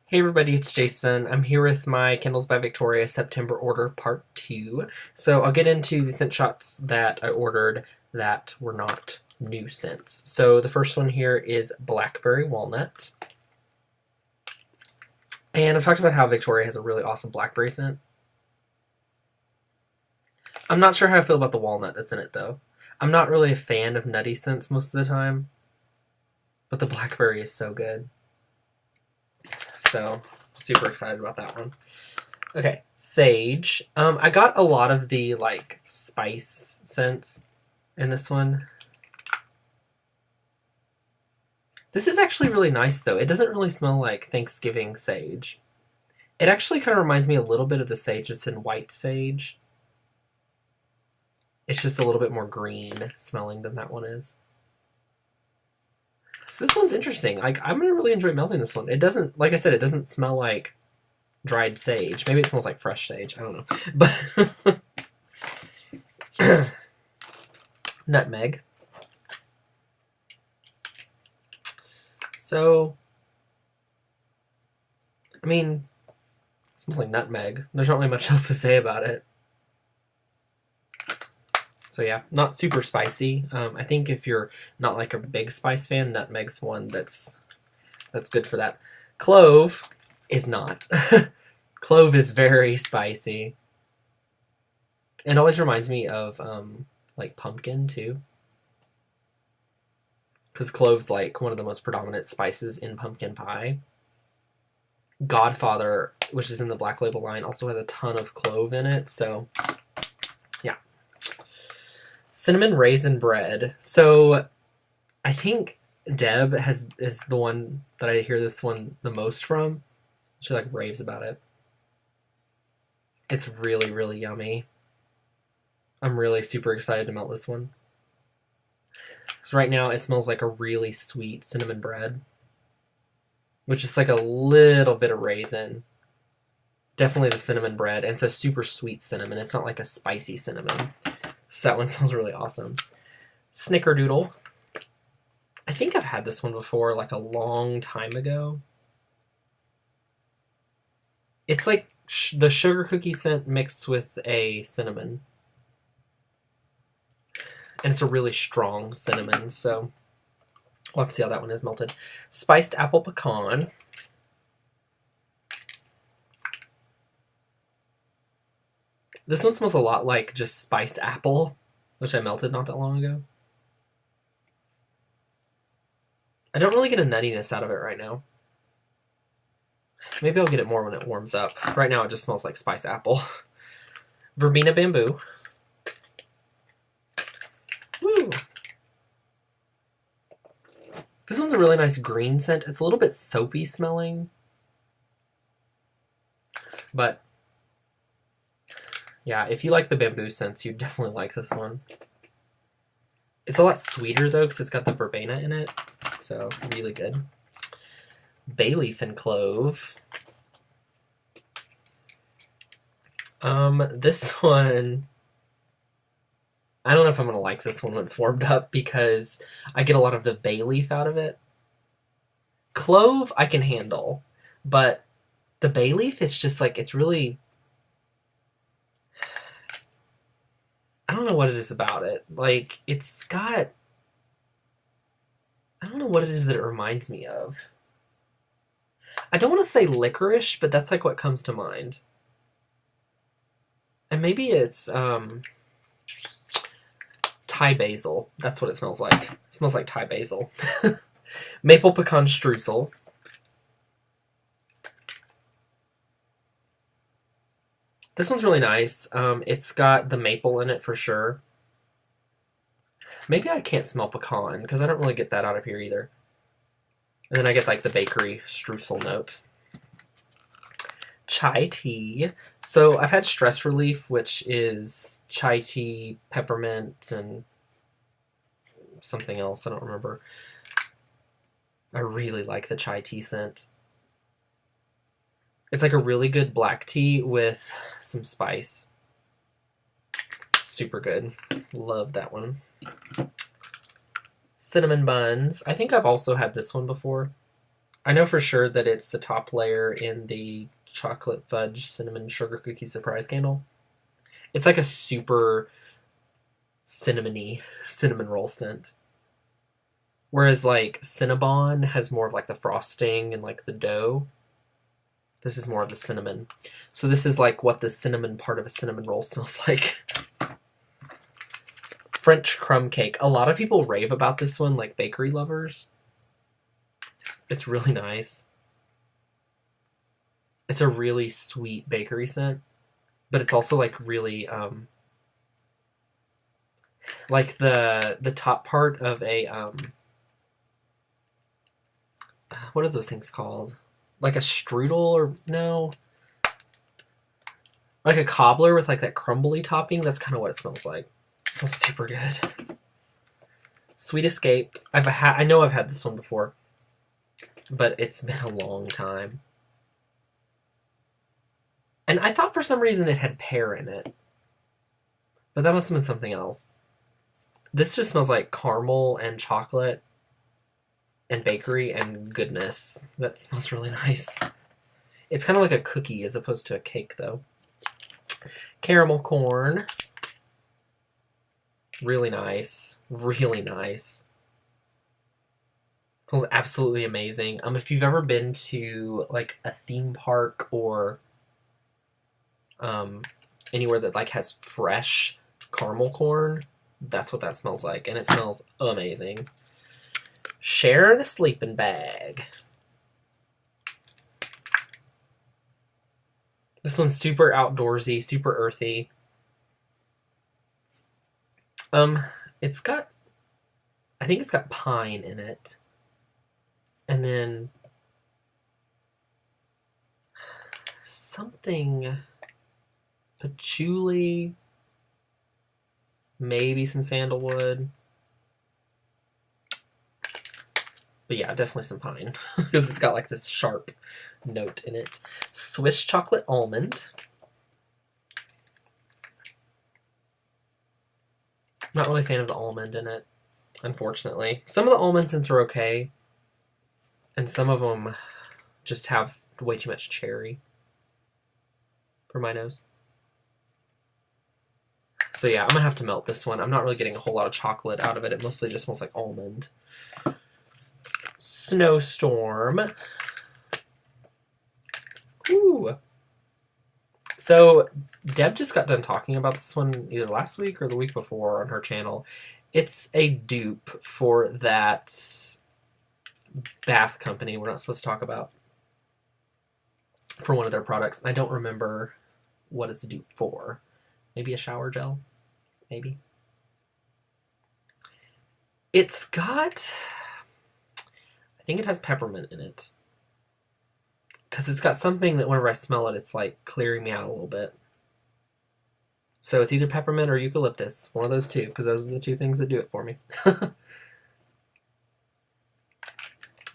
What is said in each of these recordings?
Hey everybody, it's Jason. I'm here with my Candles by Victoria September order part 2. So I'll get into the scent shots that I ordered that were not new scents. So the first one here is Blackberry Walnut. And I've talked about how Victoria has a really awesome blackberry scent. I'm not sure how I feel about the walnut that's in it though. I'm not really a fan of nutty scents most of the time, but the blackberry is so good. So, super excited about that one. Okay, sage. I got a lot of the, spice scents in this one. This is actually really nice, though. It doesn't really smell like Thanksgiving sage. It actually kind of reminds me a little bit of the sage that's in white sage. It's just a little bit more green smelling than that one is. So this one's interesting. I'm going to really enjoy melting this one. It doesn't, like I said, it doesn't smell like dried sage. Maybe it smells like fresh sage. I don't know. But Nutmeg. So, I mean, it smells like nutmeg. There's not really much else to say about it. So yeah, not super spicy. I think if you're not like a big spice fan, nutmeg's one that's good for that. Clove is not. Clove is very spicy. It always reminds me of like pumpkin too. Because clove's like one of the most predominant spices in pumpkin pie. Godfather, which is in the Black Label line, also has a ton of clove in it, so yeah. Cinnamon Raisin Bread. So I think Deb is the one that I hear this one the most from. She like raves about it. It's really, really yummy. I'm really super excited to melt this one. So right now it smells like a really sweet cinnamon bread, which is like a little bit of raisin. Definitely the cinnamon bread, and it's a super sweet cinnamon. It's not like a spicy cinnamon. So that one smells really awesome. Snickerdoodle. I think I've had this one before, like a long time ago. It's like the sugar cookie scent mixed with a cinnamon. And it's a really strong cinnamon, so we'll have to see how that one is melted. Spiced apple pecan. This one smells a lot like just spiced apple, which I melted not that long ago. I don't really get a nuttiness out of it right now. Maybe I'll get it more when it warms up. Right now it just smells like spiced apple. Verbena Bamboo. Woo! This one's a really nice green scent. It's a little bit soapy smelling. But yeah, if you like the bamboo scents, you definitely like this one. It's a lot sweeter though, because it's got the verbena in it. So, really good. Bayleaf and Clove. This one, I don't know if I'm going to like this one when it's warmed up because I get a lot of the bay leaf out of it. Clove I can handle, but the bay leaf, it's just like, it's really, I don't know what it is about it. Like, it's got, I don't know what it is that it reminds me of. I don't want to say licorice, but that's like what comes to mind. And maybe it's Thai basil. That's what it smells like. It smells like Thai basil. Maple pecan streusel. This one's really nice. It's got the maple in it for sure. Maybe I can't smell pecan because I don't really get that out of here either. And then I get like the bakery streusel note. Chai tea. So I've had stress relief, which is chai tea, peppermint, and something else. I don't remember. I really like the chai tea scent. It's like a really good black tea with some spice. Super good. Love that one. Cinnamon buns. I think I've also had this one before. I know for sure that it's the top layer in the chocolate fudge cinnamon sugar cookie surprise candle. It's like a super cinnamony cinnamon roll scent. Whereas like Cinnabon has more of like the frosting and like the dough. This is more of the cinnamon. So this is like what the cinnamon part of a cinnamon roll smells like. French crumb cake. A lot of people rave about this one, like bakery lovers. It's really nice. It's a really sweet bakery scent, but it's also like really like the top part of a what are those things called? Like a strudel or no? Like a cobbler with like that crumbly topping. That's kind of what it smells like. It smells super good. Sweet Escape. I know I've had this one before, but it's been a long time. And I thought for some reason it had pear in it, but that must have been something else. This just smells like caramel and chocolate and bakery and goodness. That smells really nice. It's kind of like a cookie as opposed to a cake, though. Caramel corn. Really nice. Really nice. Smells absolutely amazing. If you've ever been to like a theme park or anywhere that like has fresh caramel corn, that's what that smells like, and it smells amazing. Sharin sleeping bag. This one's super outdoorsy, super earthy. It's got, I think it's got pine in it, and then something patchouli, maybe some sandalwood. But yeah, definitely some pine, because it's got like this sharp note in it. Swiss chocolate almond. Not really a fan of the almond in it, unfortunately. Some of the almond scents are okay, and some of them just have way too much cherry for my nose. So yeah, I'm gonna have to melt this one. I'm not really getting a whole lot of chocolate out of it. It mostly just smells like almond. Snowstorm. Ooh. So Deb just got done talking about this one either last week or the week before on her channel. It's a dupe for that bath company we're not supposed to talk about, for one of their products. I don't remember what it's a dupe for. Maybe a shower gel? Maybe. It's got, I think it has peppermint in it. Because it's got something that whenever I smell it, it's like clearing me out a little bit. So it's either peppermint or eucalyptus. One of those two, because those are the two things that do it for me. And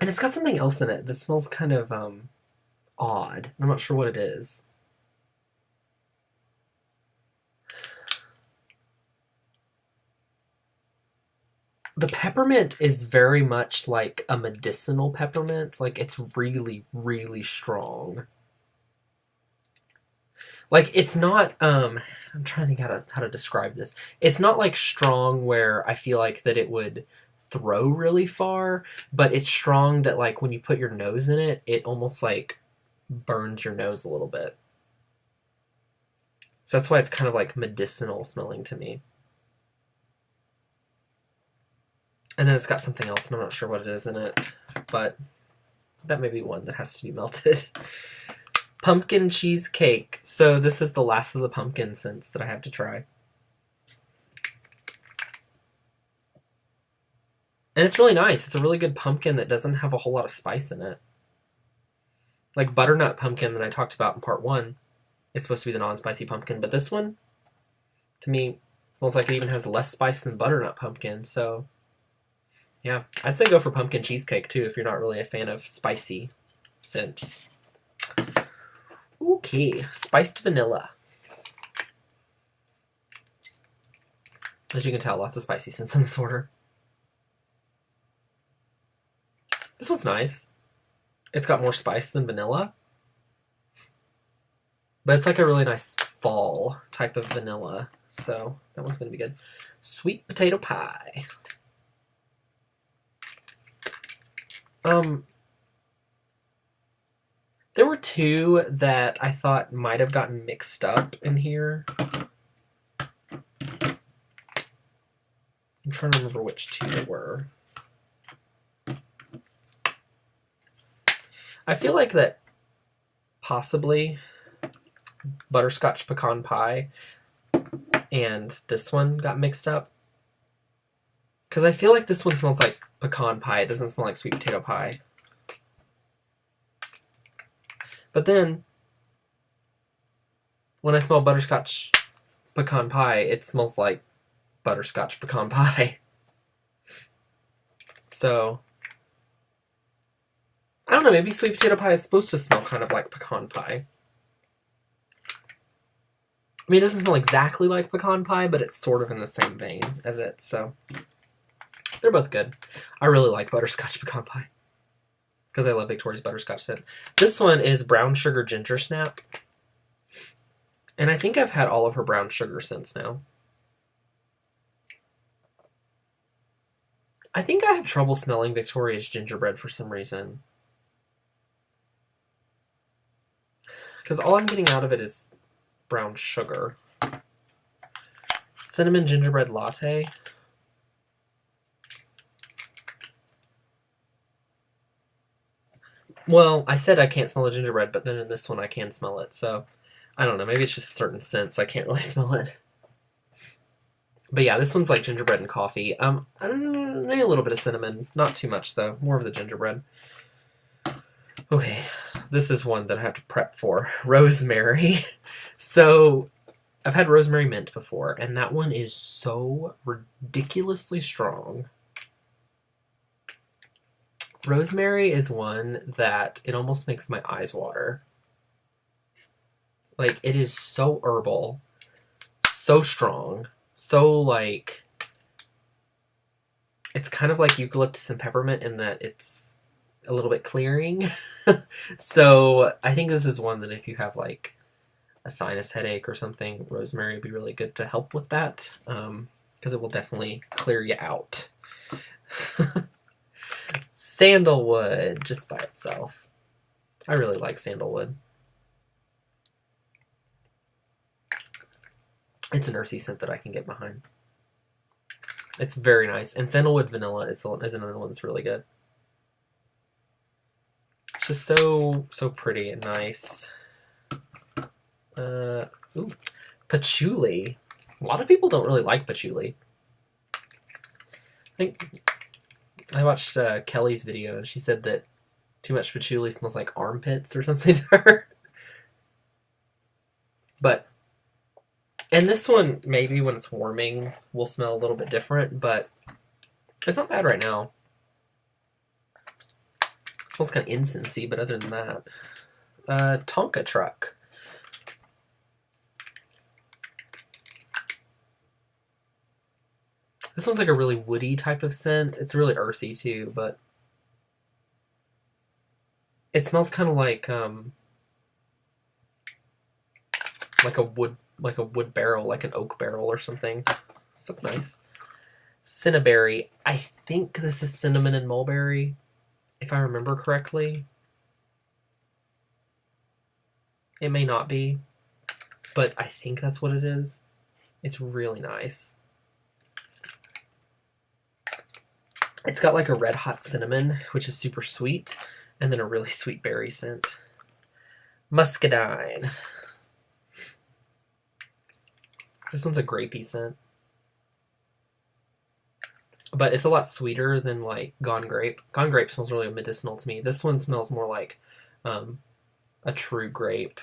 it's got something else in it that smells kind of odd. I'm not sure what it is. The peppermint is very much like a medicinal peppermint. Like, it's really, really strong. Like, it's not, I'm trying to think how to describe this. It's not, like, strong where I feel like that it would throw really far, but it's strong that, like, when you put your nose in it, it almost, like, burns your nose a little bit. So that's why it's kind of, like, medicinal smelling to me. And then it's got something else, and I'm not sure what it is in it, but that may be one that has to be melted. Pumpkin cheesecake. So this is the last of the pumpkin scents that I have to try. And it's really nice. It's a really good pumpkin that doesn't have a whole lot of spice in it. Like butternut pumpkin that I talked about in part 1 is supposed to be the non-spicy pumpkin, but this one, to me, smells like it even has less spice than butternut pumpkin, so yeah, I'd say go for pumpkin cheesecake too if you're not really a fan of spicy scents. Okay, spiced vanilla. As you can tell, lots of spicy scents in this order. This one's nice. It's got more spice than vanilla. But it's like a really nice fall type of vanilla. So that one's going to be good. Sweet potato pie. There were two that I thought might have gotten mixed up in here. I'm trying to remember which two they were. I feel like that possibly Butterscotch Pecan Pie and this one got mixed up. Because I feel like this one smells like pecan pie. It doesn't smell like sweet potato pie. But then, when I smell Butterscotch Pecan Pie, it smells like Butterscotch Pecan Pie. So, I don't know, maybe sweet potato pie is supposed to smell kind of like pecan pie. I mean, it doesn't smell exactly like pecan pie, but it's sort of in the same vein as it, so they're both good. I really like Butterscotch Pecan Pie because I love Victoria's butterscotch scent. This one is Brown Sugar Ginger Snap, and I think I've had all of her brown sugar scents now. I think I have trouble smelling Victoria's gingerbread for some reason. Because all I'm getting out of it is brown sugar. Cinnamon Gingerbread Latte. Well, I said I can't smell the gingerbread, but then in this one I can smell it, so I don't know, maybe it's just certain scents, I can't really smell it. But yeah, this one's like gingerbread and coffee. Maybe a little bit of cinnamon, not too much though, more of the gingerbread. Okay, this is one that I have to prep for. Rosemary. So, I've had rosemary mint before, and that one is so ridiculously strong. Rosemary is one that it almost makes my eyes water. Like, it is so herbal, so strong, so like, it's kind of like eucalyptus and peppermint in that it's a little bit clearing. So I think this is one that if you have like a sinus headache or something, rosemary would be really good to help with that, because it will definitely clear you out. Sandalwood, just by itself. I really like sandalwood. It's an earthy scent that I can get behind. It's very nice. And sandalwood vanilla is another one that's really good. It's just so pretty and nice. Ooh, patchouli. A lot of people don't really like patchouli. I think I watched Kelly's video, and she said that too much patchouli smells like armpits or something to her. But, and this one, maybe when it's warming, will smell a little bit different, but it's not bad right now. It smells kind of incensey, but other than that. Tonka Truck. This one's like a really woody type of scent. It's really earthy too, but it smells kind of like a wood barrel, like an oak barrel or something. So that's nice. Cinnaberry. I think this is cinnamon and mulberry, if I remember correctly. It may not be, but I think that's what it is. It's really nice. It's got like a red hot cinnamon, which is super sweet, and then a really sweet berry scent. Muscadine. This one's a grapey scent. But it's a lot sweeter than like Gone Grape. Gone Grape smells really medicinal to me. This one smells more like a true grape.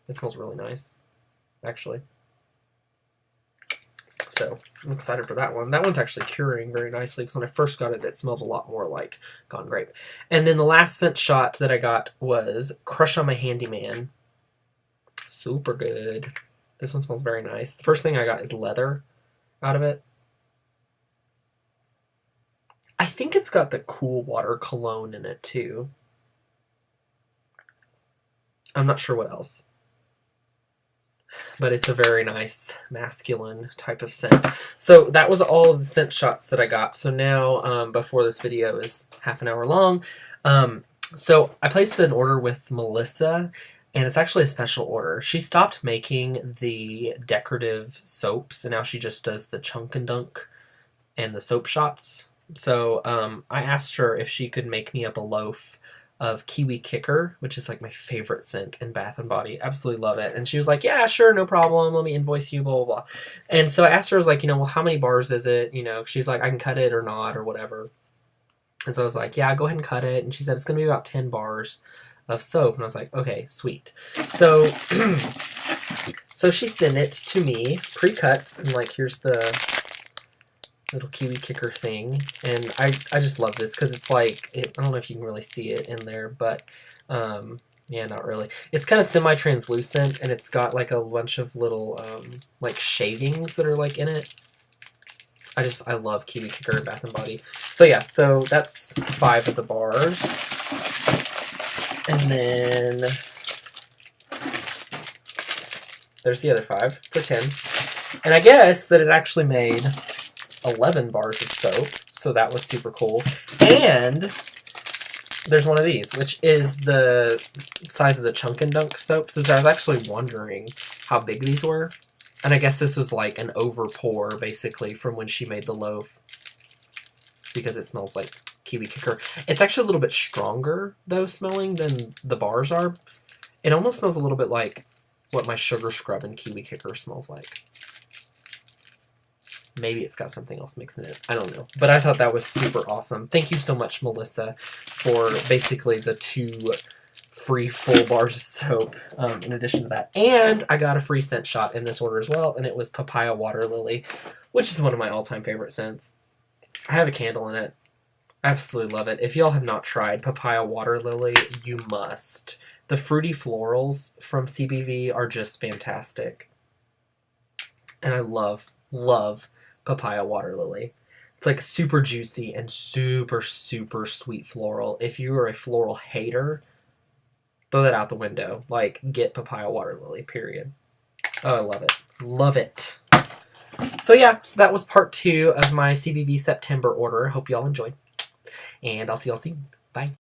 It smells really nice, actually. So I'm excited for that one. That one's actually curing very nicely because when I first got it, it smelled a lot more like Gone Grape. And then the last scent shot that I got was Crush on My Handyman. Super good. This one smells very nice. The first thing I got is leather out of it. I think it's got the Cool Water cologne in it too. I'm not sure what else. But it's a very nice masculine type of scent. So that was all of the scent shots that I got. So now, before this video is half an hour long, so I placed an order with Melissa, and it's actually a special order. She stopped making the decorative soaps, and now she just does the Chunk and Dunk and the soap shots. So I asked her if she could make me up a loaf of Kiwi Kicker, which is like my favorite scent in Bath and Body. Absolutely love it. And she was like, yeah, sure, no problem. Let me invoice you, blah, blah, blah. And so I asked her, I was like, well, how many bars is it? She's like, I can cut it or not or whatever. And so I was like, yeah, go ahead and cut it. And she said, it's going to be about 10 bars of soap. And I was like, okay, sweet. So, so she sent it to me pre-cut. And like, here's the little Kiwi Kicker thing, and I just love this because it's like, I don't know if you can really see it in there, but yeah, not really. It's kind of semi-translucent, and it's got like a bunch of little like shavings that are like in it. I love Kiwi Kicker and Bath and Body. So yeah, so that's 5 of the bars, and then there's the other 5 for 10, and I guess that it actually made 11 bars of soap, so that was super cool. And there's one of these, which is the size of the Chunk and Dunk soap. So I was actually wondering how big these were, and I guess this was like an over pour, basically, from when she made the loaf, because it smells like Kiwi Kicker. It's actually a little bit stronger, though, smelling than the bars are. It almost smells a little bit like what my Sugar Scrub and Kiwi Kicker smells like. Maybe it's got something else mixed in it. I don't know. But I thought that was super awesome. Thank you so much, Melissa, for basically the 2 free full bars of soap in addition to that. And I got a free scent shot in this order as well, and it was Papaya Waterlily, which is one of my all-time favorite scents. I have a candle in it. I absolutely love it. If y'all have not tried Papaya Waterlily, you must. The fruity florals from CBV are just fantastic. And I love Papaya Waterlily. It's like super juicy and super, super sweet floral. If you are a floral hater, throw that out the window. Like, get Papaya Waterlily, period. Oh, I love it. Love it. So yeah, so that was part 2 of my CBV September order. Hope y'all enjoyed. And I'll see y'all soon. Bye.